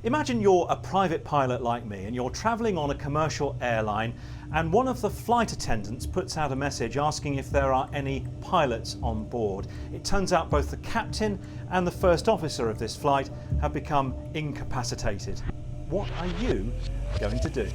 Imagine you're a private pilot like me and you're travelling on a commercial airline and one of the flight attendants puts out a message asking if there are any pilots on board. It turns out both the captain and the first officer of this flight have become incapacitated. What are you going to do?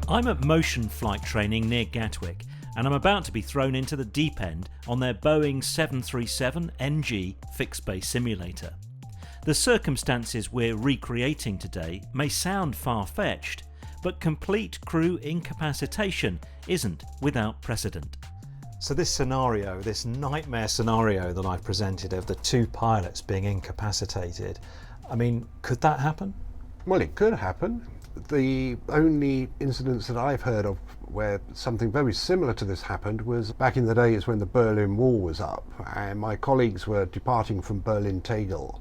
I'm at motion flight training near Gatwick and I'm about to be thrown into the deep end on their Boeing 737NG fixed-base simulator. The circumstances we're recreating today may sound far-fetched, but complete crew incapacitation isn't without precedent. So this scenario, this nightmare scenario that I've presented of the two pilots being incapacitated, I mean, could that happen? Well, it could happen. The only incidents that I've heard of where something very similar to this happened was back in the days when the Berlin Wall was up and my colleagues were departing from Berlin-Tegel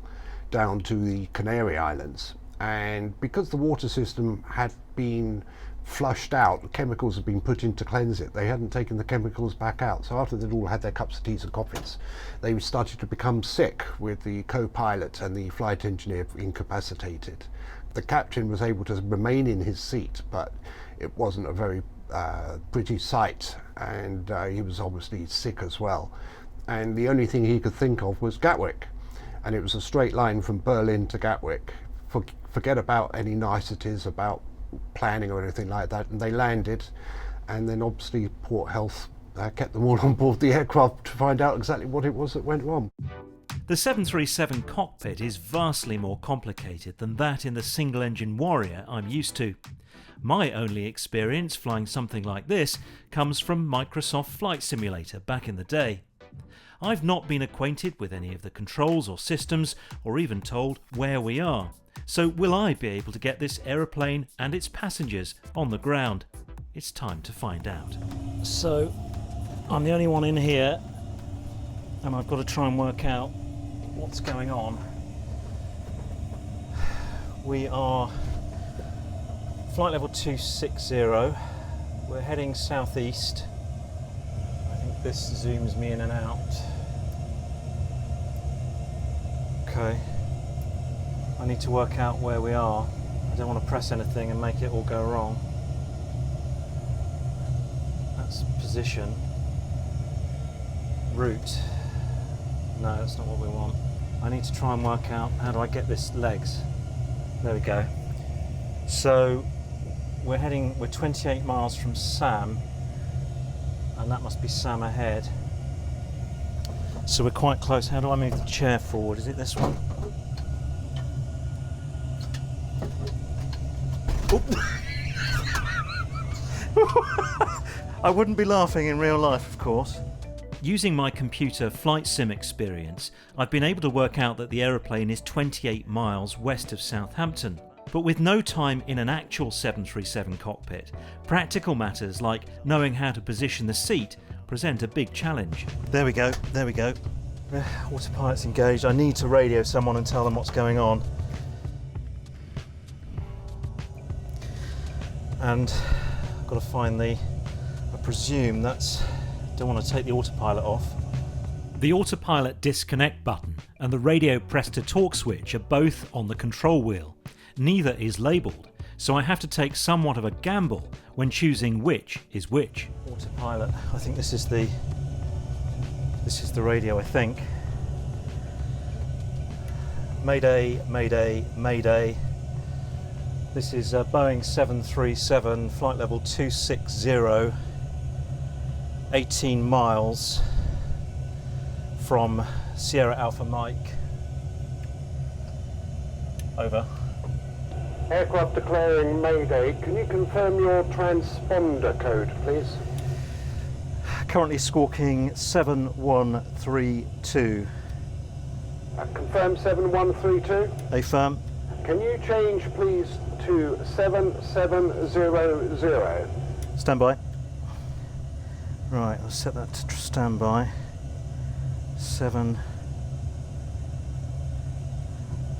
down to the Canary Islands, and because the water system had been flushed out, chemicals had been put in to cleanse it, they hadn't taken the chemicals back out. So after they'd all had their cups of teas and coffees, they started to become sick, with the co-pilot and the flight engineer incapacitated. The captain was able to remain in his seat, but it wasn't a very pretty sight, and he was obviously sick as well. And the only thing he could think of was Gatwick. And it was a straight line from Berlin to Gatwick. Forget about any niceties about planning or anything like that. And they landed, and then obviously Port Health kept them all on board the aircraft to find out exactly what it was that went wrong. The 737 cockpit is vastly more complicated than that in the single-engine Warrior I'm used to. My only experience flying something like this comes from Microsoft Flight Simulator back in the day. I've not been acquainted with any of the controls or systems, or even told where we are. So will I be able to get this aeroplane and its passengers on the ground? It's time to find out. So, I'm the only one in here, and I've got to try and work out what's going on. We are flight level 260. We're heading southeast. I think this zooms me in and out. Okay, I need to work out where we are. I don't want to press anything and make it all go wrong. That's position. Route. No, that's not what we want. I need to try and work out how do I get this legs. There we go. So we're 28 miles from Sam, and that must be Sam ahead. So we're quite close. How do I move the chair forward? Is it this one? I wouldn't be laughing in real life, of course. Using my computer flight sim experience, I've been able to work out that the aeroplane is 28 miles west of Southampton. But with no time in an actual 737 cockpit, practical matters like knowing how to position the seat present a big challenge. There we go, there we go. Autopilot's engaged. I need to radio someone and tell them what's going on. And I've got to find I presume that's, don't want to take the autopilot off. The autopilot disconnect button and the radio press to talk switch are both on the control wheel. Neither is labelled, so I have to take somewhat of a gamble when choosing which is which. Autopilot, I think this is the radio, I think. Mayday, mayday, mayday. This is Boeing 737, flight level 260, 18 miles from Sierra Alpha Mike. Over. Aircraft declaring Mayday. Can you confirm your transponder code, please? Currently squawking 7132. Confirm 7132. Affirm. Can you change, please, to 7700? Standby. Right, I'll set that to standby. 7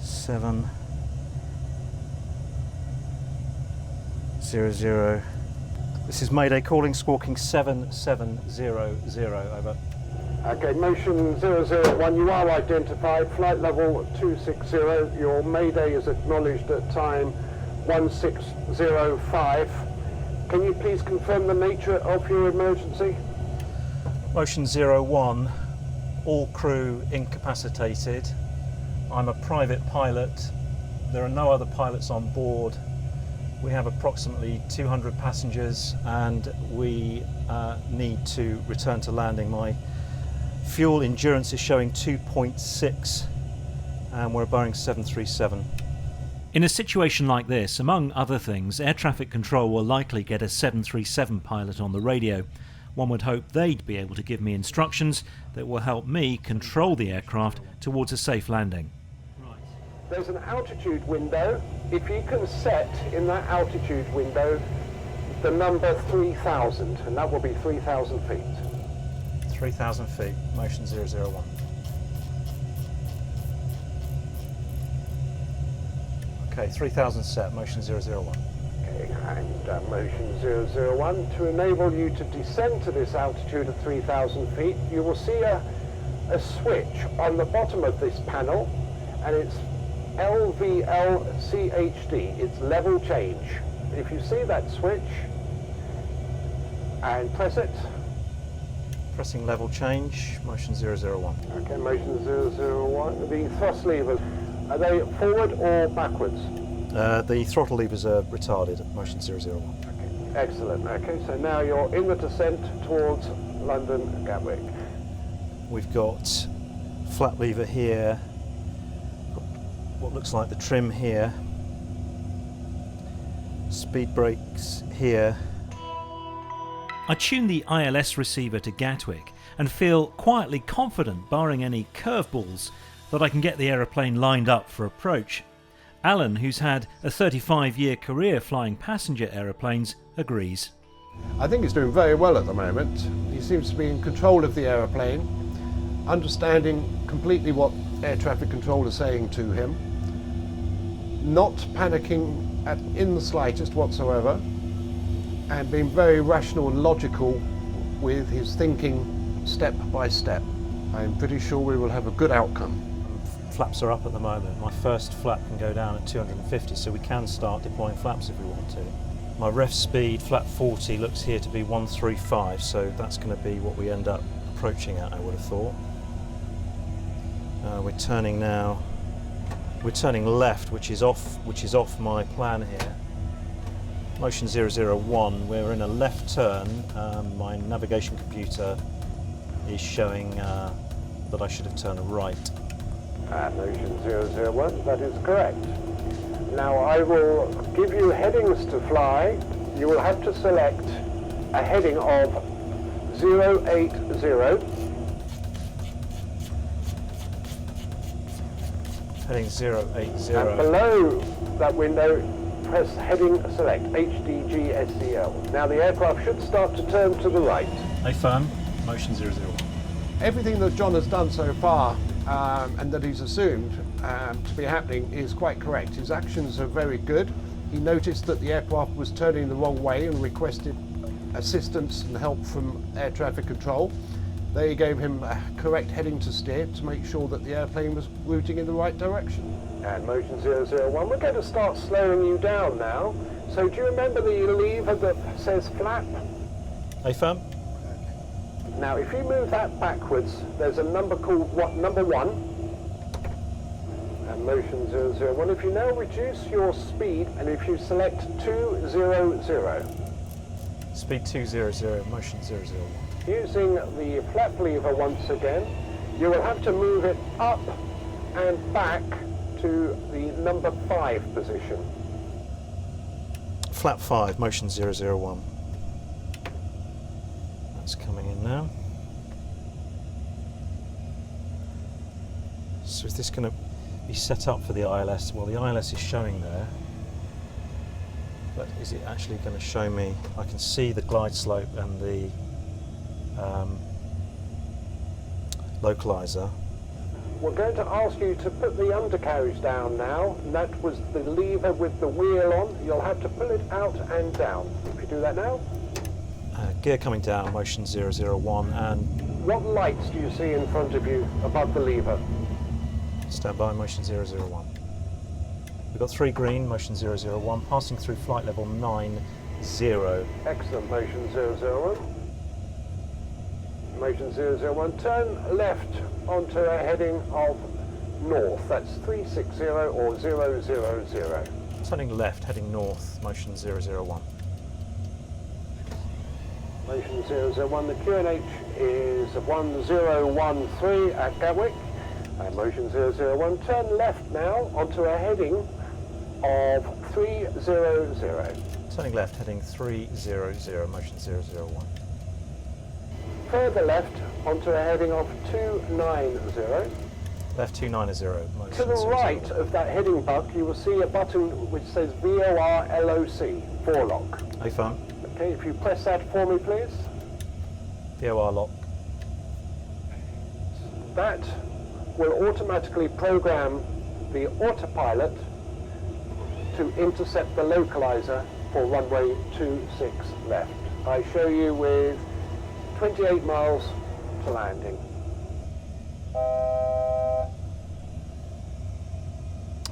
7 00. This is Mayday calling, squawking 7700. Over. Okay, motion 001, you are identified, flight level 260, your mayday is acknowledged at time 1605. Can you please confirm the nature of your emergency? Motion 01, all crew incapacitated. I'm a private pilot. There are no other pilots on board. We have approximately 200 passengers and we need to return to landing. My fuel endurance is showing 2.6 and we're a Boeing 737. In a situation like this, among other things, air traffic control will likely get a 737 pilot on the radio. One would hope they'd be able to give me instructions that will help me control the aircraft towards a safe landing. There's an altitude window. If you can set in that altitude window the number 3,000, and that will be 3,000 feet. 3,000 feet, motion 001. Okay, 3,000 set, motion 001. Okay, and motion 001. To enable you to descend to this altitude of 3,000 feet, you will see a switch on the bottom of this panel, and it's LVLCHD, it's level change. If you see that switch and press it. Pressing level change, motion 001. Okay, motion 001. The thrust levers, are they forward or backwards? The throttle levers are retarded at motion 001. Okay, excellent. Okay, so now you're in the descent towards London Gatwick. We've got flat lever here, what looks like the trim here, speed brakes here. I tune the ILS receiver to Gatwick and feel quietly confident, barring any curveballs, that I can get the aeroplane lined up for approach. Alan, who's had a 35-year career flying passenger aeroplanes, agrees. I think he's doing very well at the moment. He seems to be in control of the aeroplane, understanding completely what air traffic control is saying to him, not panicking in the slightest whatsoever, and being very rational and logical with his thinking step by step. I'm pretty sure we will have a good outcome. Flaps are up at the moment. My first flap can go down at 250, so we can start deploying flaps if we want to. My ref speed, flap 40, looks here to be 135, so that's going to be what we end up approaching at, I would have thought. We're turning now. We're turning left, which is off my plan here. Motion 001, we're in a left turn. My navigation computer is showing that I should have turned right. Motion 001, that is correct. Now I will give you headings to fly. You will have to select a heading of 080. Heading 080. And below that window, press heading select, HDGSCL. Now the aircraft should start to turn to the right. Affirm, motion 001. Everything that John has done so far and that he's assumed to be happening is quite correct. His actions are very good. He noticed that the aircraft was turning the wrong way and requested assistance and help from air traffic control. They gave him a correct heading to steer to make sure that the airplane was routing in the right direction. And motion 001, we're going to start slowing you down now. So do you remember the lever that says flap? Affirm. Now if you move that backwards, there's a number called number 1. And motion 001. If you now reduce your speed and if you select 200. Speed 200, motion 001. Using the flap lever once again, you will have to move it up and back to the number 5 position. Flap 5, motion 001. That's coming in now. So is this going to be set up for the ILS? Well, the ILS is showing there, but is it actually going to show me? I can see the glide slope and the localizer. We're going to ask you to put the undercarriage down now. And that was the lever with the wheel on. You'll have to pull it out and down. If you do that now. Gear coming down, motion 001, and what lights do you see in front of you above the lever? Stand by, motion 001. We've got 3 green, motion 001, passing through flight level 90. Excellent, motion 001. Motion 001, turn left onto a heading of north, that's 360 or 000. Turning left, heading north, motion 001. Motion 001, the QNH is 1013 at Gatwick. Motion 001, turn left now onto a heading of 300. Turning left, heading 300, motion 001. Further left onto a heading of 290. Left 290, motion To the 001. right of that heading buck, you will see a button which says VOR-LOC, Vorlock. Affirm. Okay, if you press that for me, please. VOR lock. That will automatically program the autopilot to intercept the localizer for runway 26 left. I show you with 28 miles to landing.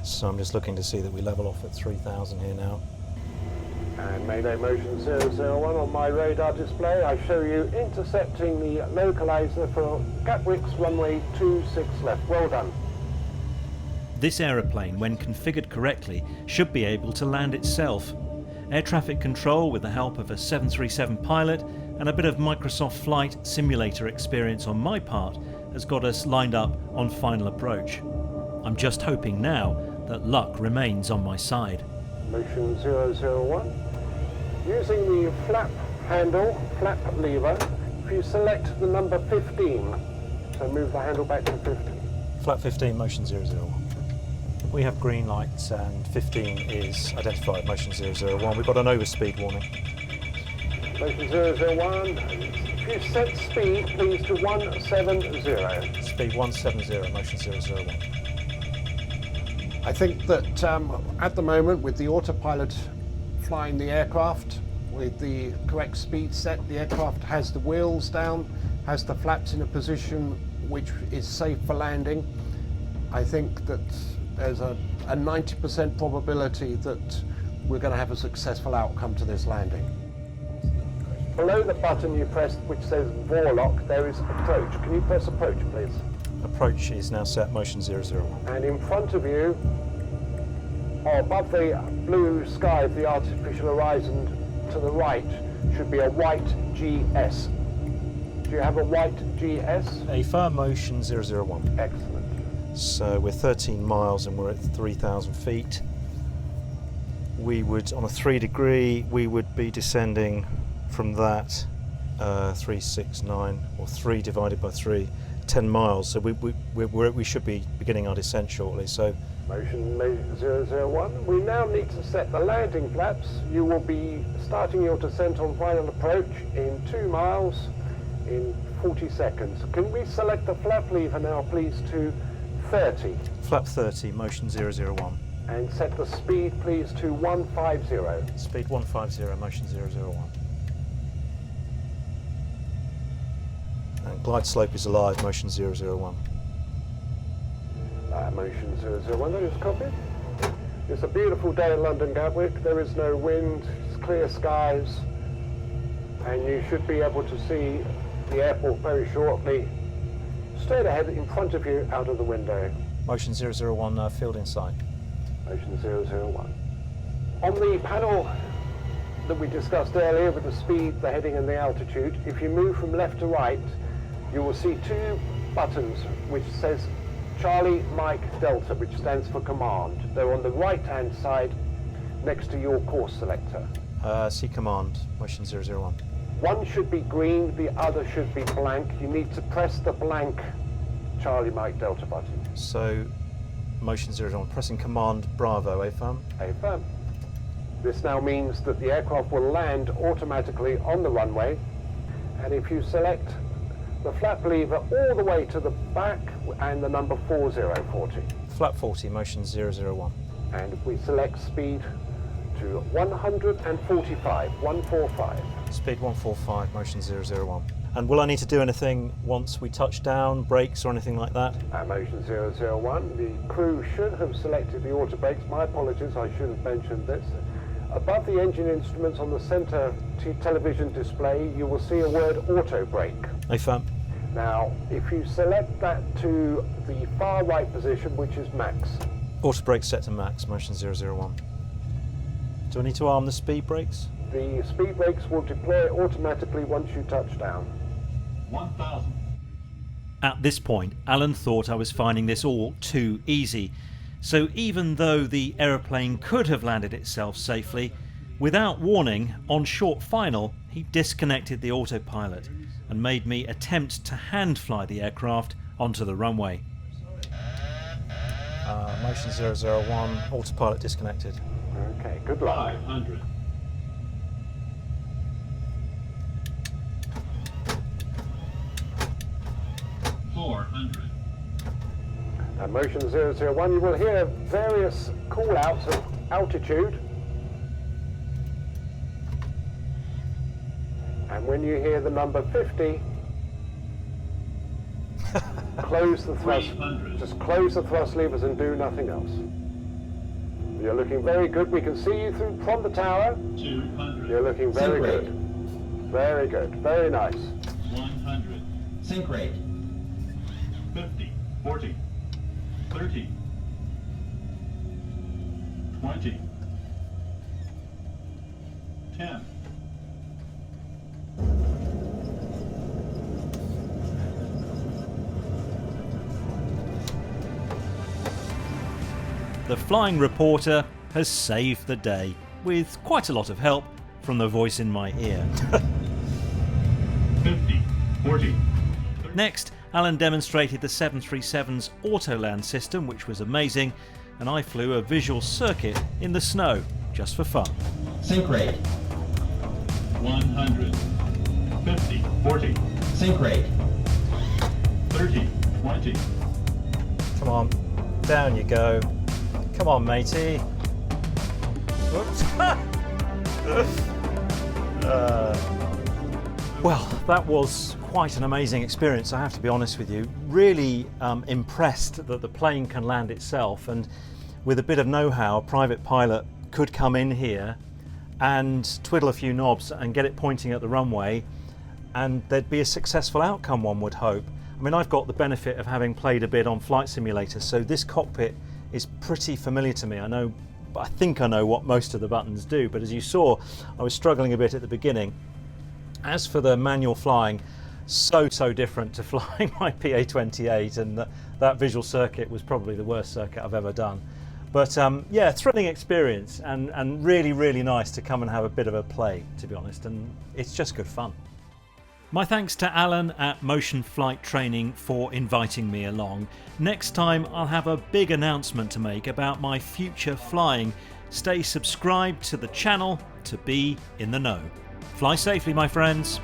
So I'm just looking to see that we level off at 3,000 here now. And Mayday motion 001 on my radar display. I show you intercepting the localizer for Gatwick's runway 26 left. Well done. This aeroplane, when configured correctly, should be able to land itself. Air traffic control, with the help of a 737 pilot and a bit of Microsoft Flight Simulator experience on my part, has got us lined up on final approach. I'm just hoping now that luck remains on my side. Motion 001. Using the flap handle, flap lever, if you select the number 15, so move the handle back to 15. Flat 15, motion 001. We have green lights and 15 is identified, motion 001. We've got an overspeed warning. Motion 001, if you set speed, please to 170. Speed 170, motion 001. I think that at the moment, with the autopilot flying the aircraft with the correct speed set, the aircraft has the wheels down, has the flaps in a position which is safe for landing. I think that there's a 90% probability that we're going to have a successful outcome to this landing. Below the button you pressed, which says Vorlock, there is approach. Can you press approach, please? Approach is now set, motion 001. And in front of you, or above the blue sky of the artificial horizon to the right, should be a white GS. Do you have a white GS? A firm motion 001. Excellent. So we're 13 miles and we're at 3,000 feet. We would, on a 3 degree, we would be descending from that 369, or 3 divided by 3, 10 miles. So we should be beginning our descent shortly. So Motion 001. We now need to set the landing flaps. You will be starting your descent on final approach in 2 miles in 40 seconds. Can we select the flap lever now, please, to 30? flap 30, motion 001. And set the speed, please, to 150. Speed 150, motion 001. And glide slope is alive, motion 001. Motion 001, that is copied. It's a beautiful day in London Gatwick. There is no wind, it's clear skies, and you should be able to see the airport very shortly, straight ahead in front of you out of the window. Motion 001, field in sight. Motion 001. On the panel that we discussed earlier with the speed, the heading and the altitude, if you move from left to right, you will see 2 buttons which says Charlie Mike Delta, which stands for command. They're on the right hand side next to your course selector. See command, motion 001. One should be green, the other should be blank. You need to press the blank Charlie Mike Delta button. So motion 001, pressing command Bravo, affirm. Affirm. This now means that the aircraft will land automatically on the runway, and if you select the flap lever all the way to the back and the number 4040. Flap 40, motion 001. And if we select speed to 145, 145. Speed 145, motion 001. And will I need to do anything once we touch down, brakes or anything like that? At Motion 001, the crew should have selected the auto brakes. My apologies, I should have mentioned this. Above the engine instruments on the centre television display, you will see a word auto brake. Affirm. Now, if you select that to the far right position, which is max. Auto brake set to max, Motion 001. Do I need to arm the speed brakes? The speed brakes will deploy automatically once you touch down. 1,000. At this point, Alan thought I was finding this all too easy. So even though the aeroplane could have landed itself safely, without warning, on short final, he disconnected the autopilot and made me attempt to hand fly the aircraft onto the runway. Motion 001, autopilot disconnected. Okay, good luck. 500. At Motion 001, you will hear various call-outs of altitude. And when you hear the number 50, close the thrust. 300. Just close the thrust levers and do nothing else. You're looking very good. We can see you through from the tower. 200. You're looking very Sync rate. good. Very good. Very nice. 100. Sync rate. 50. 40. 30. 20. 10. The flying reporter has saved the day, with quite a lot of help from the voice in my ear. 50. 40. Next, Alan demonstrated the 737's Autoland system, which was amazing, and I flew a visual circuit in the snow, just for fun. Sync rate. 100. 50. 40. Sync rate. 30. 20. Come on, down you go. Come on, matey. Whoops. Well, that was quite an amazing experience, I have to be honest with you. Really impressed that the plane can land itself, and with a bit of know-how, a private pilot could come in here and twiddle a few knobs and get it pointing at the runway, and there'd be a successful outcome, one would hope. I mean, I've got the benefit of having played a bit on flight simulators, so this cockpit is pretty familiar to me. I think I know what most of the buttons do, but as you saw, I was struggling a bit at the beginning. As for the manual flying, so different to flying my PA28, and that visual circuit was probably the worst circuit I've ever done. But yeah, thrilling experience, and really nice to come and have a bit of a play, to be honest, and it's just good fun. My thanks to Alan at Motion Flight Training for inviting me along. Next time I'll have a big announcement to make about my future flying. Stay subscribed to the channel to be in the know. Fly safely, my friends.